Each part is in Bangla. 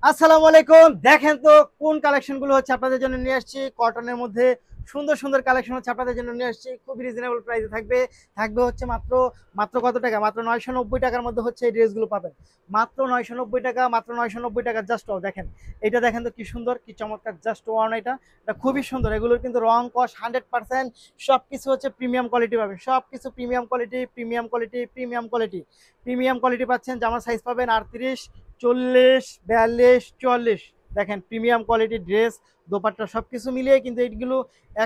আসসালামু আলাইকুম। দেখেন তো কোন কালেকশন গুলো হচ্ছে আপনাদের জন্য নিয়ে আসছি। কটনের মধ্যে সুন্দর সুন্দর কালেকশন হচ্ছে আপনাদের জন্য নিয়ে আসছি। খুবই রিজনেবল প্রাইসে থাকবে। থাকবে হচ্ছে মাত্র মাত্র কত টাকা? মাত্র 990 টাকার মধ্যে হচ্ছে এই ড্রেসগুলো পাবেন। মাত্র 990 টাকা, মাত্র 990 টাকা। জাস্ট দেখেন, এটা দেখেন তো কি সুন্দর, কি চমৎকার। জাস্ট ওয়ান, এটা খুবই সুন্দর। এগুলোর কিন্তু রং কস 100%। সবকিছু হচ্ছে প্রিমিয়াম কোয়ালিটি পাবেন। সবকিছু premium quality, premium quality, premium quality, premium quality পাচ্ছেন। জামার সাইজ পাবেন 38, 40, 42, 44। দেখেন প্রিমিয়াম কোয়ালিটির ড্রেস, দোপাট্টা সবকিছু মিলিয়ে কিন্তু এইগুলো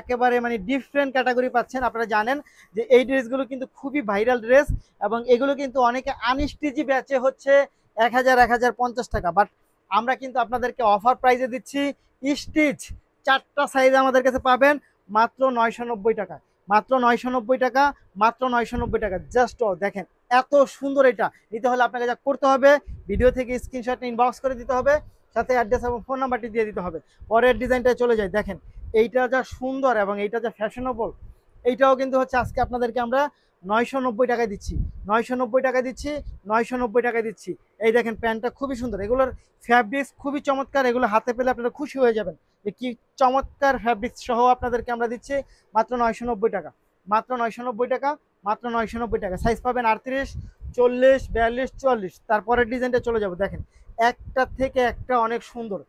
একেবারে মানে ডিফারেন্ট ক্যাটাগরি পাচ্ছেন। আপনারা জানেন যে এই ড্রেসগুলো কিন্তু খুবই ভাইরাল ড্রেস, এবং এগুলো কিন্তু অনেকে আনস্টিচি বেচে হচ্ছে 1000, 1050 টাকা। বাট আমরা কিন্তু আপনাদেরকে অফার প্রাইসে দিচ্ছি। স্টিচ 4টা সাইজ আমাদের কাছে পাবেন মাত্র 990 টাকা। মাত্র 990 টাকা, মাত্র 990 টাকা। জাস্ট দেখেন এত সুন্দর। এটা নিতে হলে আপনাকে যা করতে হবে, ভিডিও থেকে স্ক্রিনশট ইনবক্স করে দিতে হবে, সাথে অ্যাড্রেস এবং ফোন নাম্বারটি দিয়ে দিতে হবে। পরের ডিজাইনটায় চলে যায়। দেখেন এইটা যা সুন্দর এবং এইটা যা ফ্যাশনেবল, এইটাও কিন্তু হচ্ছে আজকে আপনাদেরকে আমরা 990 টাকায় দিচ্ছি। 990 টাকা দিচ্ছি, 990 টাকা দিচ্ছি। এই দেখেন প্যান্টটা খুবই সুন্দর। এগুলোর ফ্যাব্রিক্স খুবই চমৎকার। এগুলো হাতে পেলে আপনারা খুশি হয়ে যাবেন যে কি চমৎকার ফ্যাব্রিক্স সহ আপনাদেরকে আমরা দিচ্ছি মাত্র 990 টাকা। মাত্র 990 টাকা, মাত্র 990 টাকা। সাইজ পাবেন 38, 40, 42, 44। তারপরের ডিজাইনটা চলে যাব। দেখেন একটা থেকে একটা অনেক সুন্দর।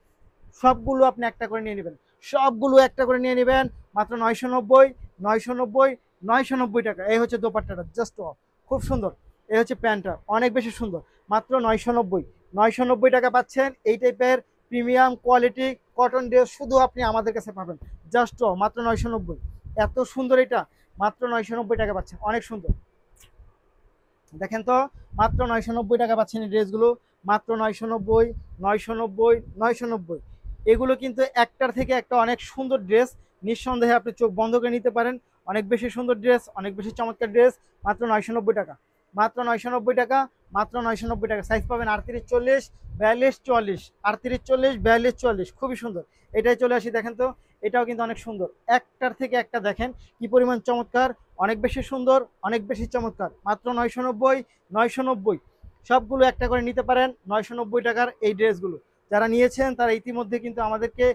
সবগুলো আপনি একটা করে নিয়ে নেবেন, সবগুলো একটা করে নিয়ে নেবেন মাত্র 990, 990, 990 টাকা। এই হচ্ছে দোপাট্টাটা, জাস্ট খুব সুন্দর। এই হচ্ছে প্যান্টটা, অনেক বেশি সুন্দর। মাত্র 990, 990 টাকা পাচ্ছেন এই টাইপের প্রিমিয়াম কোয়ালিটি কটন ড্রেস। শুধু আপনি আমাদের কাছে পাবেন জাস্ট মাত্র 990। এত সুন্দর এটা, মাত্র 990 টাকা পাচ্ছেন, অনেক সুন্দর। দেখেন তো মাত্র 990 টাকা পাচ্ছেন এই ড্রেসগুলো। মাত্র 990, 990, 990। এগুলো কিন্তু একটার থেকে একটা অনেক সুন্দর ড্রেস। নিঃসন্দেহে আপনি চোখ বন্ধ করে নিতে পারেন। অনেক বেশি সুন্দর ড্রেস, অনেক বেশি চমৎকার ড্রেস। মাত্র 990 টাকা, মাত্র 990 টাকা, মাত্র 990 টাকা। সাইজ পাবেন 38, 40, 42, 44। 38, 40, 42, 44। খুবই সুন্দর। এটাই চলে আসি। দেখেন তো এটাও কিন্তু অনেক সুন্দর। একটার থেকে একটা দেখেন কি পরিমাণ চমৎকার, অনেক বেশি সুন্দর, অনেক বেশি চমৎকার। মাত্র 990, 990। সবগুলো একটা করে নিতে পারেন 990 টাকার এই ড্রেসগুলো। যারা নিয়েছেন তারা ইতিমধ্যে কিন্তু আমাদেরকে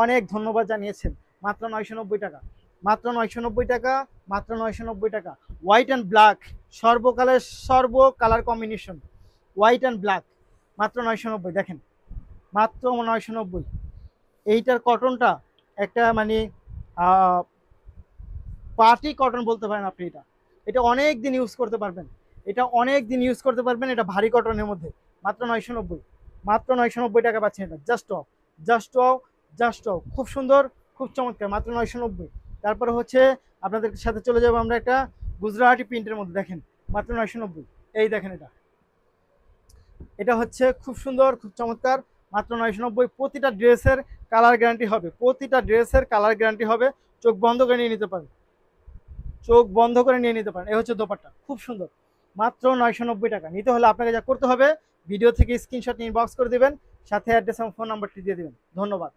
অনেক ধন্যবাদ জানিয়েছেন। মাত্র 990 টাকা, মাত্র 990 টাকা, মাত্র 990 টাকা। হোয়াইট অ্যান্ড ব্ল্যাক, সর্ব colour combination, white and black. মাত্র 990। দেখেন মাত্র 990। এইটার কটনটা একটা মানে পার্টি কটন বলতে পারেন আপনি। এটা এটা অনেক দিন ইউজ করতে পারবেন, এটা অনেক দিন ইউজ করতে পারবেন। এটা ভারী কটনের মধ্যে। মাত্র 990, মাত্র 990 টাকা পাচ্ছেন এটা। জাস্ট জাস্ট খুব সুন্দর, খুব চমৎকার। মাত্র 990। তারপরে হচ্ছে আপনাদের সাথে চলে যাবো আমরা একটা গুজরাটি প্রিন্টের মধ্যে। দেখেন মাত্র 990। এই দেখেন এটা, এটা হচ্ছে খুব সুন্দর, খুব চমৎকার। মাত্র 990। প্রতিটা ড্রেসের কালার গ্যারান্টি হবে, প্রতিটা ড্রেসের কালার গ্যারান্টি হবে। চোখ বন্ধ করে নিয়ে নিতে পারেন, চোখ বন্ধ করে নিয়ে নিতে পারেন। এই হচ্ছে দোপাট্টা, খুব সুন্দর। মাত্র 990 টাকা। নিতে হলে আপনাকে যা করতে হবে, ভিডিও থেকে স্ক্রিনশট ইনবক্স করে দেবেন, সাথে অ্যাড্রেস এবং ফোন নাম্বারটি দিয়ে দেবেন। ধন্যবাদ।